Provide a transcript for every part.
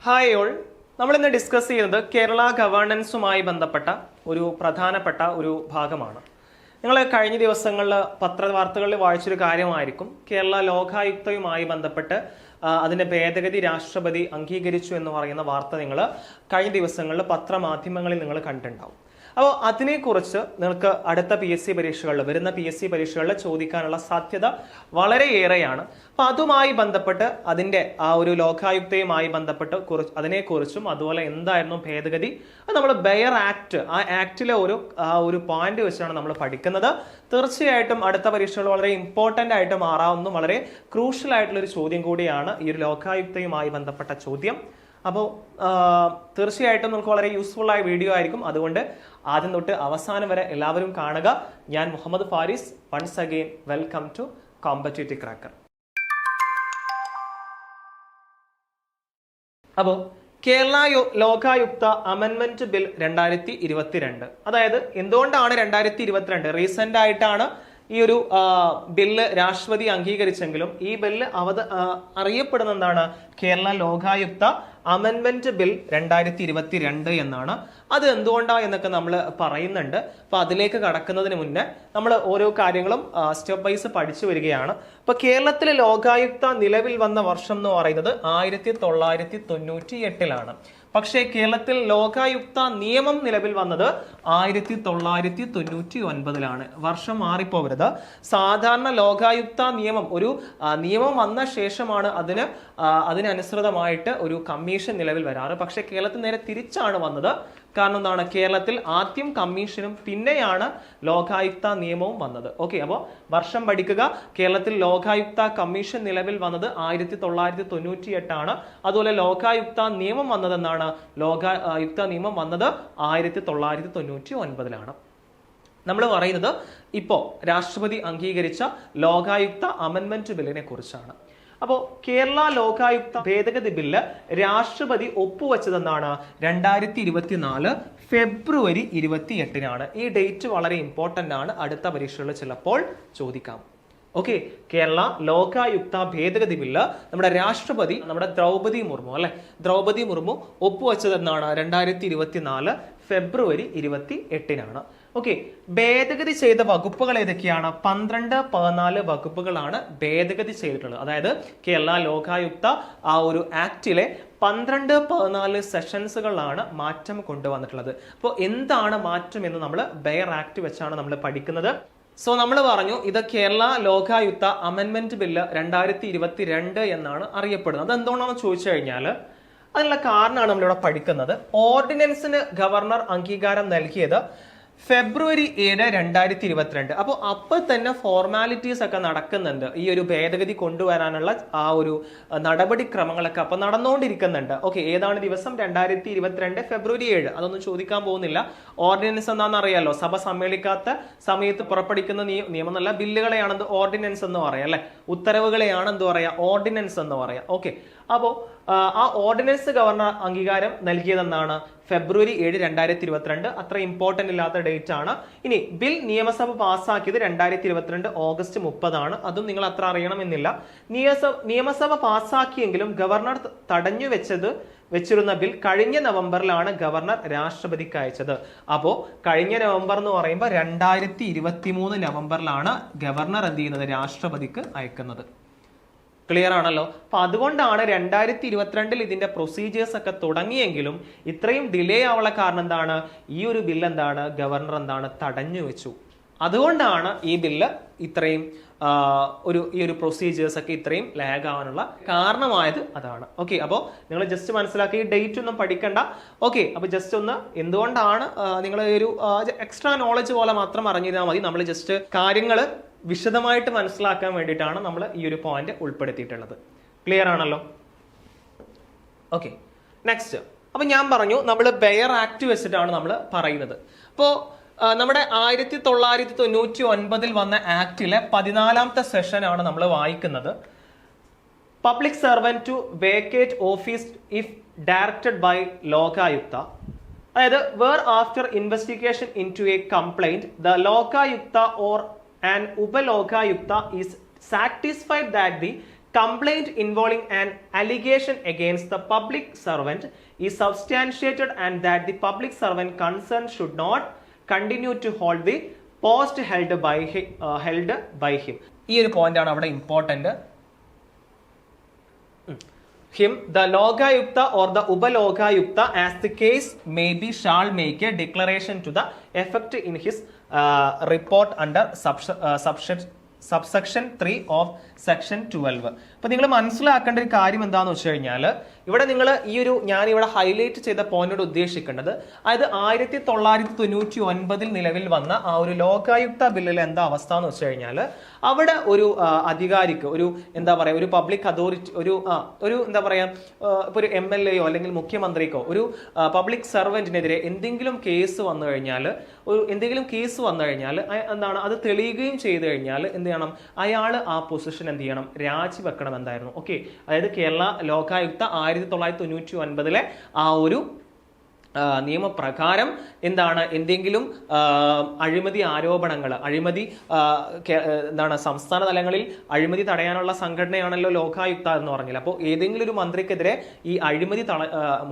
Hi all, നമ്മളിന്ന് discuss ചെയ്യുന്നത് കേരള ഗവേണൻസുമായി ബന്ധപ്പെട്ട ഒരു പ്രധാനപ്പെട്ട ഒരു ഭാഗമാണ്. നിങ്ങൾ കഴിഞ്ഞ ദിവസങ്ങളിൽ പത്രവാർത്തകളിൽ വായിച്ചൊരു കാര്യമായിരിക്കും, കേരള ലോകായുക്തയുമായി ബന്ധപ്പെട്ട് അതിൻ്റെ ഭേദഗതി രാഷ്ട്രപതി അംഗീകരിച്ചു എന്ന് പറയുന്ന വാർത്ത നിങ്ങൾ കഴിഞ്ഞ ദിവസങ്ങളിൽ പത്രമാധ്യമങ്ങളിൽ നിങ്ങൾ കണ്ടിട്ടുണ്ടാവും. അപ്പോൾ അതിനെക്കുറിച്ച് നിങ്ങൾക്ക് അടുത്ത വരുന്ന പി എസ് സി പരീക്ഷകളിൽ ചോദിക്കാനുള്ള സാധ്യത വളരെയേറെയാണ്. അപ്പോൾ അതുമായി ബന്ധപ്പെട്ട് അതിൻ്റെ ആ ഒരു ലോകായുക്തയുമായി ബന്ധപ്പെട്ട് അതിനെക്കുറിച്ചും അതുപോലെ എന്തായിരുന്നു ഭേദഗതി, അത് നമ്മൾ ബെയർ ആക്ട്, ആ ആക്ടിലെ ഒരു പോയിന്റ് വെച്ചാണ് നമ്മൾ പഠിക്കുന്നത്. തീർച്ചയായിട്ടും അടുത്ത പരീക്ഷകൾ വളരെ ഇമ്പോർട്ടൻ്റ് ആയിട്ട് മാറാവുന്ന വളരെ ക്രൂഷ്യൽ ആയിട്ടുള്ള ഒരു ചോദ്യം കൂടിയാണ് ഈ ഒരു ലോകായുക്തയുമായി ബന്ധപ്പെട്ട ചോദ്യം. അപ്പോൾ തീർച്ചയായിട്ടും നമുക്ക് വളരെ യൂസ്ഫുൾ ആയ വീഡിയോ ആയിരിക്കും. അതുകൊണ്ട് ആദ്യം തൊട്ട് അവസാനം വരെ എല്ലാവരും കാണുക. ഞാൻ Muhammad Faris, once again welcome to competitive cracker. അപ്പോൾ കേരള ലോകായുക്ത അമെൻമെന്റ് ബിൽ 2022, അതായത് എന്തുകൊണ്ടാണ് 2022, റീസെന്റ് ആയിട്ടാണ് ഈ ഒരു ബില്ല് രാഷ്ട്രപതി അംഗീകരിച്ചെങ്കിലും ഈ ബില്ല് അറിയപ്പെടുന്ന എന്താണ്, കേരള ലോകായുക്ത അമെൻമെന്റ് ബിൽ 2022 എന്നാണ്. അത് എന്തുകൊണ്ടാണ് എന്നൊക്കെ നമ്മൾ പറയുന്നുണ്ട്. അപ്പൊ അതിലേക്ക് കടക്കുന്നതിന് മുന്നേ നമ്മൾ ഓരോ കാര്യങ്ങളും സ്റ്റെപ്പ് വൈസ് പഠിച്ചു വരികയാണ്. അപ്പൊ കേരളത്തിലെ ലോകായുക്ത നിലവിൽ വന്ന വർഷം എന്ന് പറയുന്നത് 1998 പക്ഷേ കേരളത്തിൽ ലോകായുക്ത നിയമം നിലവിൽ വന്നത് 1999 വർഷം മാറിപ്പോവരുത്. സാധാരണ ലോകായുക്ത നിയമം ഒരു നിയമം വന്ന ശേഷമാണ് അതിനനുസൃതമായിട്ട് ഒരു കമ്മീഷൻ നിലവിൽ വരാറ്. പക്ഷേ കേരളത്തിൽ നേരെ തിരിച്ചാണ് വന്നത്. കാരണം എന്താണ്, കേരളത്തിൽ ആദ്യം കമ്മീഷനും പിന്നെയാണ് ലോകായുക്ത നിയമവും വന്നത്. ഓക്കെ, അപ്പോൾ വർഷം പഠിക്കുക. കേരളത്തിൽ ലോകായുക്ത കമ്മീഷൻ നിലവിൽ വന്നത് 1998 അതുപോലെ ലോകായുക്ത നിയമം വന്നതെന്നാണ്, ലോകായുക്ത നിയമം വന്നത് 1999 നമ്മൾ പറയുന്നത് ഇപ്പോ രാഷ്ട്രപതി അംഗീകരിച്ച ലോകായുക്ത അമെൻമെന്റ് ബില്ലിനെ കുറിച്ചാണ്. അപ്പോൾ കേരള ലോകായുക്ത ഭേദഗതി ബില്ല് രാഷ്ട്രപതി ഒപ്പുവെച്ചതെന്നാണ് 2024 ഫെബ്രുവരി 28. ഈ ഡേറ്റ് വളരെ ഇമ്പോർട്ടന്റ് ആണ്, അടുത്ത പരീക്ഷകളിൽ ചിലപ്പോൾ ചോദിക്കാം. ഓക്കെ, കേരള ലോകായുക്ത ഭേദഗതി ബില്ല് നമ്മുടെ രാഷ്ട്രപതി ദ്രൗപദി മുർമു ഒപ്പുവെച്ചതെന്നാണ് 2024 ഫെബ്രുവരി 28. ഓക്കെ, ഭേദഗതി ചെയ്ത വകുപ്പുകൾ ഏതൊക്കെയാണ്? 12, 14 വകുപ്പുകളാണ് ഭേദഗതി ചെയ്തിട്ടുള്ളത്. അതായത് കേരള ലോകായുക്ത ആ ഒരു ആക്ടിലെ 12, 14 സെഷൻസുകളാണ് മാറ്റം കൊണ്ടുവന്നിട്ടുള്ളത്. അപ്പോൾ എന്താണ് മാറ്റം എന്ന് നമ്മൾ ബെയർ ആക്ട് വെച്ചാണ് നമ്മൾ പഠിക്കുന്നത്. സോ നമ്മൾ പറഞ്ഞു ഇത് കേരള ലോകായുക്ത അമെൻമെന്റ് ബില്ല് 2022 എന്നാണ് അറിയപ്പെടുന്നത്. അത് എന്തുകൊണ്ടാണെന്ന് ചോദിച്ചു കഴിഞ്ഞാൽ അതിനുള്ള കാരണമാണ് നമ്മളിവിടെ പഠിക്കുന്നത്. ഓർഡിനൻസിന് ഗവർണർ അംഗീകാരം നൽകിയത് ഫെബ്രുവരി 7, 2022. അപ്പോൾ തന്നെ ഫോർമാലിറ്റീസ് ഒക്കെ നടക്കുന്നുണ്ട്. ഈ ഒരു ഭേദഗതി കൊണ്ടുവരാനുള്ള ആ ഒരു നടപടിക്രമങ്ങളൊക്കെ അപ്പൊ നടന്നുകൊണ്ടിരിക്കുന്നുണ്ട്. ഓക്കെ, ഏതാണ് ദിവസം? 2022 ഫെബ്രുവരി 7. അതൊന്നും ചോദിക്കാൻ പോകുന്നില്ല. ഓർഡിനൻസ് എന്താണെന്ന് അറിയാലോ, സഭ സമ്മേളിക്കാത്ത സമയത്ത് പുറപ്പെടുവിക്കുന്ന നിയമം എന്നല്ല, ബില്ലുകളെയാണ് ഓർഡിനൻസ് എന്ന് പറയാം, അല്ലെ? ഉത്തരവുകളെയാണ് എന്ത് പറയാ, ഓർഡിനൻസ് എന്ന് പറയാം. ഓക്കെ, അപ്പോൾ ആ ഓർഡിനൻസ് ഗവർണർ അംഗീകാരം നൽകിയതെന്നാണ് ഫെബ്രുവരി 7, 2022. അത്ര ഇമ്പോർട്ടന്റ് ഇല്ലാത്ത ഡേറ്റ് ആണ്. ഇനി ബിൽ നിയമസഭ പാസ്സാക്കിയത് 2022 ഓഗസ്റ്റ് 30. അതും നിങ്ങൾ അത്ര അറിയണമെന്നില്ല. നിയമസഭ പാസ്സാക്കിയെങ്കിലും ഗവർണർ തടഞ്ഞു വെച്ചിരുന്ന ബിൽ കഴിഞ്ഞ നവംബറിലാണ് ഗവർണർ രാഷ്ട്രപതിക്ക് അയച്ചത്. അപ്പോ കഴിഞ്ഞ നവംബർ എന്ന് പറയുമ്പോൾ 2023 നവംബറിലാണ് ഗവർണർ എന്ത് ചെയ്യുന്നത്, രാഷ്ട്രപതിക്ക് അയക്കുന്നത്. ക്ലിയർ ആണല്ലോ. അപ്പൊ അതുകൊണ്ടാണ് 2022 ഇതിന്റെ പ്രൊസീജിയേഴ്സ് ഒക്കെ തുടങ്ങിയെങ്കിലും ഇത്രയും ഡിലേ ആവാനുള്ള കാരണം എന്താണ്, ഈ ഒരു ബില്ല് എന്താണ്, ഗവർണർ തടഞ്ഞു വെച്ചു. അതുകൊണ്ടാണ് ഈ ബില്ല് ഇത്രയും ഈ ഒരു പ്രൊസീജിയേഴ്സ് ഒക്കെ ഇത്രയും ലാഗ് ആവാനുള്ള കാരണമായത് അതാണ്. ഓക്കെ, അപ്പോൾ നിങ്ങൾ ജസ്റ്റ് മനസ്സിലാക്കി, ഈ ഡേറ്റ് ഒന്നും പഠിക്കണ്ട. ഓക്കെ, അപ്പൊ ജസ്റ്റ് ഒന്ന് എന്തുകൊണ്ടാണ് നിങ്ങൾ ഒരു എക്സ്ട്രാ നോളജ് പോലെ മാത്രം അറിഞ്ഞിരുന്നാൽ മതി. നമ്മൾ ജസ്റ്റ് കാര്യങ്ങൾ വിശദമായിട്ട് മനസ്സിലാക്കാൻ വേണ്ടിയിട്ടാണ് നമ്മൾ ഈ ഒരു പോയിന്റ് ഉൾപ്പെടുത്തിയിട്ടുള്ളത്. ക്ലിയർ ആണല്ലോ? Okay, next. അപ്പൊ ഞാൻ പറഞ്ഞു നമ്മൾ ബെയർ ആക്ട് വെച്ചിട്ടാണ് നമ്മൾ പറയുന്നത്. അപ്പോൾ നമ്മുടെ 1999 വന്ന ആക്ടിലെ 14ാമത്തെ സെഷൻ ആണ് നമ്മൾ വായിക്കുന്നത്. Public servant to vacate office if directed by Lokayukta, അതായത് where after investigation into a complaint the Lokayukta or an Upalokayukta is satisfied that the complaint involving an allegation against the public servant is substantiated and that the public servant concerned should not continue to hold the post held by him. ഈ ഒരു point ആണ് അവിടെ important. Him, the Logayukta or the Ubalogayukta, as the case may be, shall make a declaration to the effect in his report under subsection 3 of section 12. അപ്പൊ നിങ്ങൾ മനസ്സിലാക്കേണ്ട ഒരു കാര്യം എന്താണെന്ന് വെച്ച് കഴിഞ്ഞാൽ ഇവിടെ നിങ്ങൾ ഞാൻ ഇവിടെ ഹൈലൈറ്റ് ചെയ്ത പോയിന്റോട് ഉദ്ദേശിക്കേണ്ടത്, അതായത് 1999 നിലവിൽ വന്ന ആ ഒരു ലോകായുക്ത ബില്ലിൽ എന്താ അവസ്ഥ എന്ന് വെച്ച് കഴിഞ്ഞാൽ അവിടെ ഒരു അധികാരിക്ക് ഒരു പബ്ലിക് അതോറിറ്റി ഇപ്പൊ ഒരു MLA അല്ലെങ്കിൽ മുഖ്യമന്ത്രിക്കോ ഒരു പബ്ലിക് സർവന്റിനെതിരെ എന്തെങ്കിലും കേസ് വന്നു കഴിഞ്ഞാൽ എന്താണ് അത് തെളിയുകയും ചെയ്തു കഴിഞ്ഞാൽ എന്ത് ചെയ്യണം, അയാൾ ആ പൊസിഷൻ എന്ത് ചെയ്യണം, രാജിവെക്കണം എന്തായിരുന്നു. ഓക്കെ, അതായത് കേരള ലോകായുക്ത 1999 ആ ഒരു നിയമപ്രകാരം എന്താണ് എന്തെങ്കിലും അഴിമതി ആരോപണങ്ങൾ സംസ്ഥാന തലങ്ങളിൽ അഴിമതി തടയാനുള്ള സംഘടനയാണല്ലോ ലോകായുക്ത എന്ന് പറഞ്ഞാൽ. അപ്പോൾ ഏതെങ്കിലും ഒരു മന്ത്രിക്കെതിരെ ഈ അഴിമതി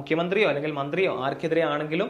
മുഖ്യമന്ത്രിയോ അല്ലെങ്കിൽ മന്ത്രിയോ ആർക്കെതിരെ ആണെങ്കിലും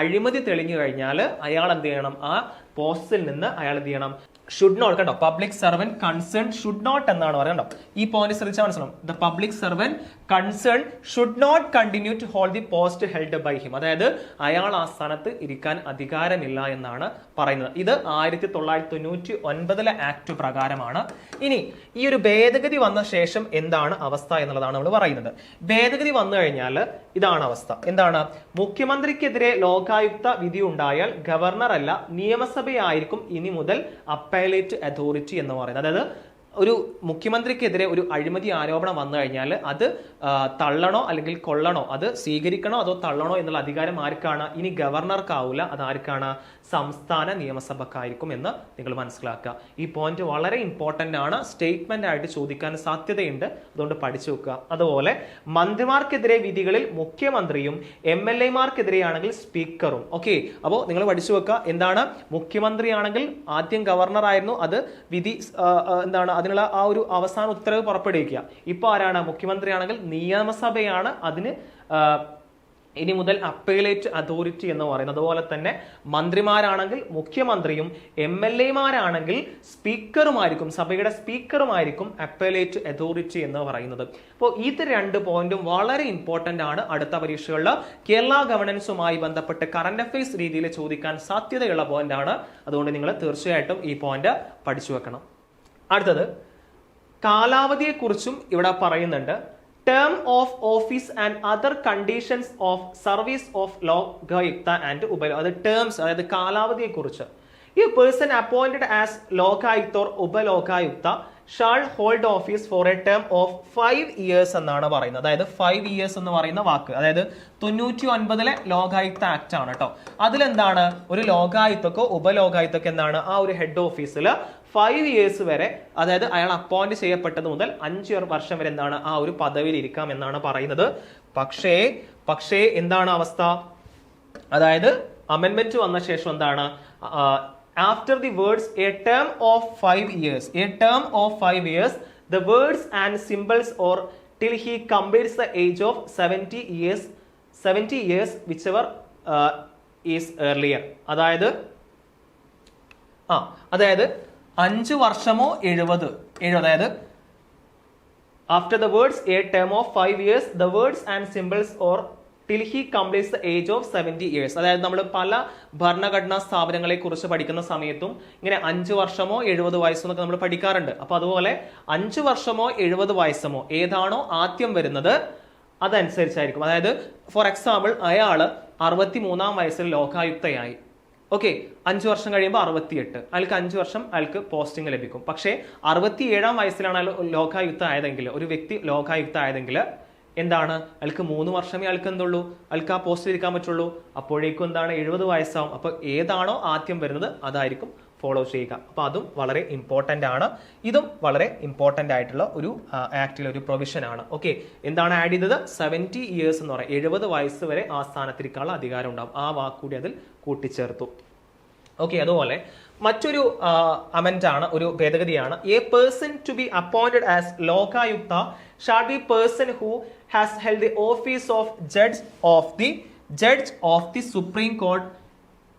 അഴിമതി തെളിഞ്ഞു കഴിഞ്ഞാൽ അയാൾ എന്ത് ചെയ്യണം, ആ പോസ്റ്റിൽ നിന്ന് അയാൾ എന്ത് ചെയ്യണം, ഷുഡ് നോട്ട്, കണ്ടോ, public servant concern should not എന്നാണ് പറയുന്നത്. ഈ പോയിന്റ് ശ്രദ്ധിച്ചാൽ മനസ്സിലാവും. The public servant concern should not continue to hold the post held by him. അതായത് അയാൾ ആ സ്ഥാനത്ത് ഇരിക്കാൻ അധികാരമില്ല എന്നാണ് പറയുന്നത്. ഇത് 1999 ആക്ട് പ്രകാരമാണ്. ഇനി ഈ ഒരു ഭേദഗതി വന്ന ശേഷം എന്താണ് അവസ്ഥ എന്നുള്ളതാണ് നമ്മൾ പറയുന്നത്. ഭേദഗതി വന്നു കഴിഞ്ഞാൽ ഇതാണ് അവസ്ഥ. എന്താണ്, മുഖ്യമന്ത്രിക്കെതിരെ ലോകായുക്ത വിധി ഉണ്ടായാൽ ഗവർണർ അല്ല നിയമസഭയായിരിക്കും ഇനി മുതൽ അപ്പലേറ്റ് അതോറിറ്റി എന്ന് പറയുന്നത്. അതായത് ഒരു മുഖ്യമന്ത്രിക്കെതിരെ ഒരു അഴിമതി ആരോപണം വന്നു കഴിഞ്ഞാൽ അത് തള്ളണോ അല്ലെങ്കിൽ കൊള്ളണോ, അത് സ്വീകരിക്കണോ അതോ തള്ളണോ എന്നുള്ള അധികാരം ആർക്കാണ്, ഇനി ഗവർണർക്കാവൂല, അത് ആർക്കാണ്, സംസ്ഥാന നിയമസഭക്കായിരിക്കും എന്ന് നിങ്ങൾ മനസ്സിലാക്കുക. ഈ പോയിന്റ് വളരെ ഇമ്പോർട്ടന്റ് ആണ്, സ്റ്റേറ്റ്മെന്റ് ആയിട്ട് ചോദിക്കാൻ സാധ്യതയുണ്ട്, അതുകൊണ്ട് പഠിച്ചു വെക്കുക. അതുപോലെ മന്ത്രിമാർക്കെതിരെ വിധികളിൽ മുഖ്യമന്ത്രിയും MLA-മാർക്കെതിരെയാണെങ്കിൽ സ്പീക്കറും. ഓക്കെ, അപ്പോൾ നിങ്ങൾ പഠിച്ചു വെക്കുക. എന്താണ്, മുഖ്യമന്ത്രിയാണെങ്കിൽ ആദ്യം ഗവർണർ ആയിരുന്നു, അത് വിധി അതിനുള്ള ആ ഒരു അവസാന ഉത്തരവ് പുറപ്പെടുവിക്കുക. ഇപ്പൊ ആരാണ്, മുഖ്യമന്ത്രിയാണെങ്കിൽ നിയമസഭയാണ് അതിന് ഇനി മുതൽ അപ്പേലേറ്റ് അതോറിറ്റി എന്ന് പറയുന്നത്. അതുപോലെ തന്നെ മന്ത്രിമാരാണെങ്കിൽ മുഖ്യമന്ത്രിയും MLA-മാരാണെങ്കിൽ സ്പീക്കറുമായിരിക്കും, സഭയുടെ സ്പീക്കറുമായിരിക്കും അപ്പേലേറ്റ് അതോറിറ്റി എന്ന് പറയുന്നത്. അപ്പോൾ ഇത് രണ്ട് പോയിന്റും വളരെ ഇമ്പോർട്ടന്റ് ആണ്. അടുത്ത പരീക്ഷകളിൽ കേരള ഗവർണൻസുമായി ബന്ധപ്പെട്ട് കറന്റ് അഫയേഴ്സ് രീതിയിൽ ചോദിക്കാൻ സാധ്യതയുള്ള പോയിന്റ് ആണ്. അതുകൊണ്ട് നിങ്ങൾ തീർച്ചയായിട്ടും ഈ പോയിന്റ് പഠിച്ചു വെക്കണം. അടുത്തത് കാലാവധിയെക്കുറിച്ചും ഇവിടെ പറയുന്നുണ്ട്. Term of office and other conditions of service of Lokayukta and അത് ടേംസ്, അതായത് കാലാവധിയെക്കുറിച്ച്. ഈ person appointed as Lokayukta or Upalokayukta shall hold office for a term of 5 years എന്നാണ് പറയുന്നത്. അതായത് 5 years എന്ന് പറയുന്ന വാക്ക്, അതായത് 99 ലോകായുക്ത ആക്ട് ആണ് കേട്ടോ. അതിലെന്താണ്, ഒരു ലോകായുക്തക്കോ ഉപലോകായുക്തക്കോ എന്താണ്, ആ ഒരു ഹെഡ് ഓഫീസിൽ 5 years വരെ, അതായത് അയാൾ അപ്പോയിന്റ് ചെയ്യപ്പെട്ടത് മുതൽ 5 വർഷം വരെ എന്താണ് ആ ഒരു പദവിയിൽ ഇരിക്കാം എന്നാണ് പറയുന്നത്. പക്ഷേ എന്താണ് അവസ്ഥ, അതായത് അമെൻമെന്റ് വന്ന ശേഷം എന്താണ്, after the words a term of 5 years, the words and symbols or till he completes the age of 70 years whichever is earlier. അതായത് 5 വർഷമോ 70, അതായത് after the words a term of 5 years, the words and symbols or till he completes the age of 70 years. അതായത് നമ്മൾ പല ഭരണഘടനാ സ്ഥാപനങ്ങളെ കുറിച്ച് പഠിക്കുന്ന സമയത്തും ഇങ്ങനെ 5 വർഷമോ 70 വയസ്സോ എന്നൊക്കെ നമ്മൾ പഠിക്കാറുണ്ട്. അപ്പൊ അതുപോലെ 5 വർഷമോ 70 വയസ്സമോ ഏതാണോ ആദ്യം വരുന്നത് അതനുസരിച്ചായിരിക്കും. അതായത് ഫോർ എക്സാമ്പിൾ അയാള് 63-ാം വയസ്സിൽ ലോകായുക്തയായി. ഓക്കെ, 5 വർഷം കഴിയുമ്പോൾ 68, അയാൾക്ക് 5 വർഷം അയാൾക്ക് പോസ്റ്റിംഗ് ലഭിക്കും. പക്ഷേ 67-ാം വയസ്സിലാണ് അയാൾ ലോകായുക്ത ആയതെങ്കിൽ, ഒരു വ്യക്തി ലോകായുക്ത ആയതെങ്കിൽ എന്താണ്, അയാൾക്ക് 3 വർഷമേ അയാൾക്ക് എന്തുള്ളൂ, അയാൾക്ക് ആ പോസ്റ്റിൽ ഇരിക്കാൻ പറ്റുള്ളൂ. അപ്പോഴേക്കും എന്താണ് 70 വയസ്സാവും. അപ്പൊ ഏതാണോ ആദ്യം വരുന്നത് അതായിരിക്കും ഫോളോ ചെയ്യുക. അപ്പൊ അതും വളരെ ഇമ്പോർട്ടന്റ് ആണ്. ഇതും വളരെ ഇമ്പോർട്ടന്റ് ആയിട്ടുള്ള ഒരു ആക്ടിലെ ഒരു പ്രൊവിഷൻ ആണ്. ഓക്കെ, എന്താണ് ആഡ് ചെയ്തത്, 70 years എന്ന് പറയാം, 70 വയസ്സ് വരെ ആ സ്ഥാനത്തിരിക്കാനുള്ള അധികാരം ഉണ്ടാവും. ആ വാക്കുകൂടി അതിൽ കൂട്ടിച്ചേർത്തു. ഓക്കെ, അതുപോലെ മറ്റൊരു അമെന്റ് ആണ്, ഒരു ഭേദഗതിയാണ്, a person to be appointed as Lokayukta shall be person who has held the office of judge of the Supreme Court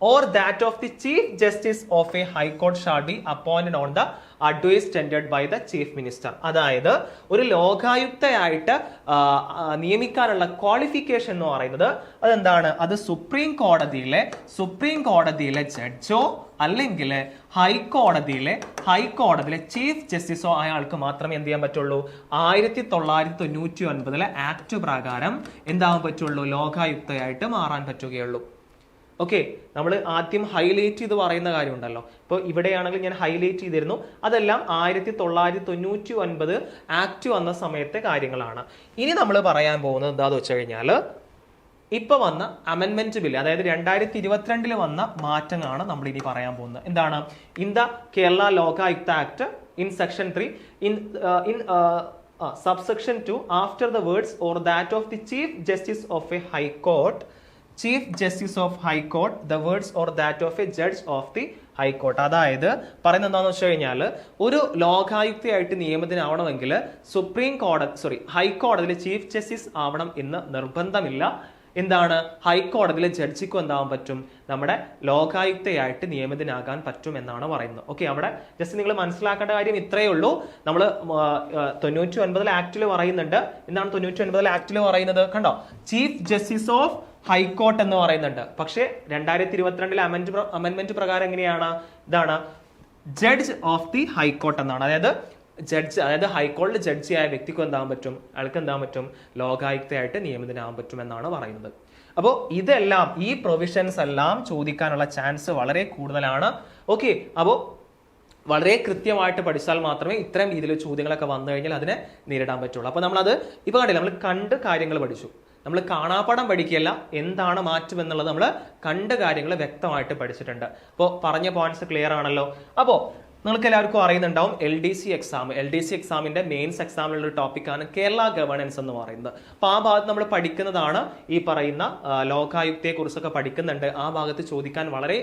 or that of the Chief Justice of a High Court shall be appointed on the advice tendered by the Chief Minister. അതായത് ഒരു ലോകായുക്തയായിട്ട് നിയമിക്കാനുള്ള qualification എന്ന് പറയുന്നത് അതെന്താണ്? അത് supreme കോടതിയിലെ ജഡ്ജോ അല്ലെങ്കിൽ ഹൈക്കോടതിയിലെ chief ജസ്റ്റിസോ അയാൾക്ക് മാത്രമേ എന്ത് ചെയ്യാൻ പറ്റുള്ളൂ? 1999 ആക്ട് പ്രകാരം എന്താകാൻ പറ്റുള്ളൂ? ലോകായുക്തയായിട്ട് മാറാൻ പറ്റുകയുള്ളൂ. ഓക്കെ, നമ്മൾ ആദ്യം ഹൈലൈറ്റ് ചെയ്ത് പറയുന്ന കാര്യമുണ്ടല്ലോ. ഇപ്പോൾ ഇവിടെയാണെങ്കിൽ ഞാൻ ഹൈലൈറ്റ് ചെയ്തിരുന്നു, അതെല്ലാം 1999 ആക്ട് വന്ന സമയത്തെ കാര്യങ്ങളാണ്. ഇനി നമ്മൾ പറയാൻ പോകുന്നത് എന്താന്ന് വെച്ച് കഴിഞ്ഞാൽ ഇപ്പൊ വന്ന അമെൻമെന്റ് ബില്ല്, അതായത് 2022 വന്ന മാറ്റങ്ങളാണ് നമ്മൾ ഇനി പറയാൻ പോകുന്നത്. എന്താണ്? In the Kerala Lokayukta act in section 3 in subsection 2 after the words or that of the Chief Justice of a High Court, the words or that of a judge of the High Court. അതായത് പറയുന്നത് എന്താണെന്ന് വെച്ച് കഴിഞ്ഞാൽ ഒരു ലോകായുക്തയായിട്ട് നിയമിതനാവണമെങ്കിൽ ഹൈക്കോടതിയിലെ chief justice ആവണം എന്ന് നിർബന്ധമില്ല. എന്താണ്? ഹൈക്കോടതിയിലെ ജഡ്ജിക്കും എന്താവാൻ പറ്റും? നമ്മുടെ ലോകായുക്തയായിട്ട് നിയമിതനാകാൻ പറ്റും എന്നാണ് പറയുന്നത്. ഓക്കെ, അവിടെ ജസ്റ്റ് നിങ്ങൾ മനസ്സിലാക്കേണ്ട കാര്യം ഇത്രയേ ഉള്ളൂ. നമ്മൾ 99 ആക്ടിൽ പറയുന്നുണ്ട്. എന്താണ് 99 ആക്ടിൽ പറയുന്നത്? കണ്ടോ, ചീഫ് ജസ്റ്റിസ് ഓഫ് ഹൈക്കോർട്ട് എന്ന് പറയുന്നുണ്ട്. പക്ഷേ 2022 അമെന്റ്മെന്റ് പ്രകാരം എങ്ങനെയാണ്? ഇതാണ് ജഡ്ജ് ഓഫ് ദി ഹൈക്കോർട്ട് എന്നാണ്. അതായത് ഹൈക്കോടതി ജഡ്ജിയായ വ്യക്തിക്ക് എന്താകാൻ പറ്റും? അയാൾക്ക് എന്താകാൻ പറ്റും? ലോകായുക്തയായിട്ട് നിയമിതനാകാൻ പറ്റും എന്നാണ് പറയുന്നത്. അപ്പോൾ ഇതെല്ലാം, ഈ പ്രൊവിഷൻസ് എല്ലാം ചോദിക്കാനുള്ള ചാൻസ് വളരെ കൂടുതലാണ്. ഓക്കെ, അപ്പോൾ വളരെ കൃത്യമായിട്ട് പഠിച്ചാൽ മാത്രമേ ഇത്തരം രീതിയിൽ ചോദ്യങ്ങളൊക്കെ വന്നു കഴിഞ്ഞാൽ അതിനെ നേരിടാൻ പറ്റുള്ളൂ. അപ്പോൾ നമ്മളത് ഇപ്പൊ കണ്ടില്ല, നമ്മൾ കണ്ട് കാര്യങ്ങൾ പഠിച്ചു. നമ്മൾ കാണാപ്പാഠം പഠിക്കുകയല്ല, എന്താണ് മാറ്റം എന്നുള്ളത് നമ്മൾ കണ്ട കാര്യങ്ങൾ വ്യക്തമായിട്ട് പഠിച്ചിട്ടുണ്ട്. അപ്പോൾ പറഞ്ഞ പോയിന്റ്സ് ക്ലിയർ ആണല്ലോ. അപ്പോൾ നിങ്ങൾക്ക് എല്ലാവർക്കും അറിയുന്നുണ്ടാവും LDC എക്സാമിന്റെ മെയിൻസ് എക്സാമിലുള്ള ഒരു ടോപ്പിക്കാണ് കേരള ഗവേണൻസ് എന്ന് പറയുന്നത്. അപ്പൊ ആ ഭാഗത്ത് നമ്മൾ പഠിക്കുന്നതാണ് ഈ പറയുന്ന ലോകായുക്തയെ കുറിച്ചൊക്കെ പഠിക്കുന്നുണ്ട്. ആ ഭാഗത്ത് ചോദിക്കാൻ വളരെ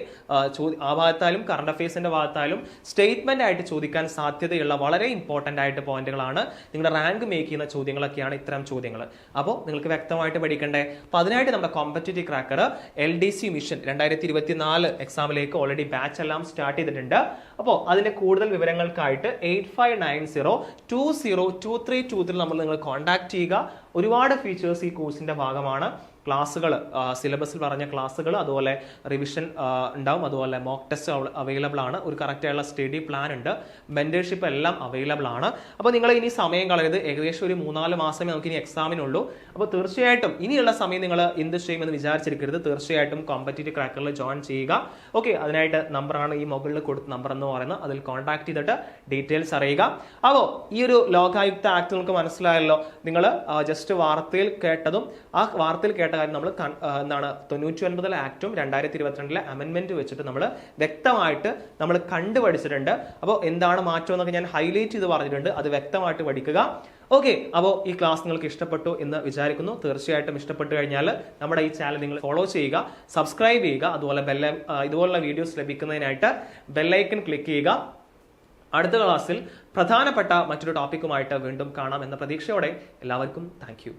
ആ ഭാഗത്തായാലും കറണ്ട് അഫയേഴ്സിന്റെ ഭാഗത്തായാലും സ്റ്റേറ്റ്മെന്റ് ആയിട്ട് ചോദിക്കാൻ സാധ്യതയുള്ള വളരെ ഇമ്പോർട്ടന്റ് ആയിട്ട് പോയിന്റുകളാണ്. നിങ്ങളുടെ റാങ്ക് മേക്ക് ചെയ്യുന്ന ചോദ്യങ്ങളൊക്കെയാണ് ഇത്തരം ചോദ്യങ്ങൾ. അപ്പോൾ നിങ്ങൾക്ക് വ്യക്തമായിട്ട് പഠിക്കണ്ടേ? അപ്പൊ അതിനായിട്ട് നമ്മുടെ കോമ്പറ്റേറ്റീവ് ക്രാക്കർ LDC മിഷൻ 2024 എക്സാമിലേക്ക് ഓൾറെഡി ബാച്ച് എല്ലാം സ്റ്റാർട്ട് ചെയ്തിട്ടുണ്ട്. അപ്പോൾ അതിന്റെ കൂടുതൽ വിവരങ്ങൾക്കായിട്ട് 8590202323 നമ്മൾ നിങ്ങൾ കോൺടാക്ട് ചെയ്യുക. ഒരുപാട് ഫീച്ചേഴ്സ് ഈ കോഴ്സിന്റെ ഭാഗമാണ്. ക്ലാസ്സുകൾ, സിലബസിൽ പറഞ്ഞ ക്ലാസ്സുകൾ, അതുപോലെ റിവിഷൻ ഉണ്ടാവും, അതുപോലെ മോക്ക് ടെസ്റ്റ് അവൈലബിൾ ആണ്, ഒരു കറക്റ്റ് ആയുള്ള സ്റ്റഡി പ്ലാൻ ഉണ്ട്, മെന്റർഷിപ്പ് എല്ലാം അവൈലബിൾ ആണ്. അപ്പോൾ നിങ്ങൾ ഇനി സമയം കളയരുത്. ഏകദേശം ഒരു 3-4 മാസമേ നമുക്ക് ഇനി എക്സാമിനുള്ളൂ. അപ്പോൾ തീർച്ചയായിട്ടും ഇനിയുള്ള സമയം നിങ്ങൾ എന്ത് ചെയ്യുമെന്ന് വിചാരിച്ചിരിക്കരുത്. തീർച്ചയായിട്ടും കോമ്പറ്റേറ്റീവ് ക്രാക്കറിൽ ജോയിൻ ചെയ്യുക. ഓക്കെ, അതിനായിട്ട് നമ്പറാണ് ഈ മുകളിൽ കൊടുത്ത നമ്പർ എന്ന് പറയുന്നത്. അതിൽ കോൺടാക്ട് ചെയ്തിട്ട് ഡീറ്റെയിൽസ് അറിയുക. അപ്പോൾ ഈ ഒരു ലോകായുക്ത ആക്ട് നിങ്ങൾക്ക് മനസ്സിലായല്ലോ. നിങ്ങൾ ജസ്റ്റ് വാർത്തയിൽ കേട്ടതും ആ വാർത്തയിൽ കേട്ട കാര്യം നമ്മൾ എന്താണ് 99 ആക്ടും 2022 അമെന്റ്മെന്റ് വെച്ചിട്ട് നമ്മൾ വ്യക്തമായിട്ട് നമ്മൾ കണ്ടുപഠിച്ചിട്ടുണ്ട്. അപ്പോൾ എന്താണ് മാറ്റം എന്നൊക്കെ ഞാൻ ഹൈലൈറ്റ് ചെയ്ത് പറഞ്ഞിട്ടുണ്ട്. അത് വ്യക്തമായിട്ട് പഠിക്കുക. ഓക്കെ, അപ്പോൾ ഈ ക്ലാസ് നിങ്ങൾക്ക് ഇഷ്ടപ്പെട്ടു എന്ന് വിചാരിക്കുന്നു. തീർച്ചയായിട്ടും ഇഷ്ടപ്പെട്ടു കഴിഞ്ഞാൽ നമ്മുടെ ഈ ചാനൽ നിങ്ങൾ ഫോളോ ചെയ്യുക, സബ്സ്ക്രൈബ് ചെയ്യുക, അതുപോലെ ഇതുപോലുള്ള വീഡിയോസ് ലഭിക്കുന്നതിനായിട്ട് ബെല്ലൈക്കൺ ക്ലിക്ക് ചെയ്യുക. അടുത്ത ക്ലാസ്സിൽ പ്രധാനപ്പെട്ട മറ്റൊരു ടോപ്പിക്കുമായിട്ട് വീണ്ടും കാണാം എന്ന പ്രതീക്ഷയോടെ എല്ലാവർക്കും താങ്ക് യു.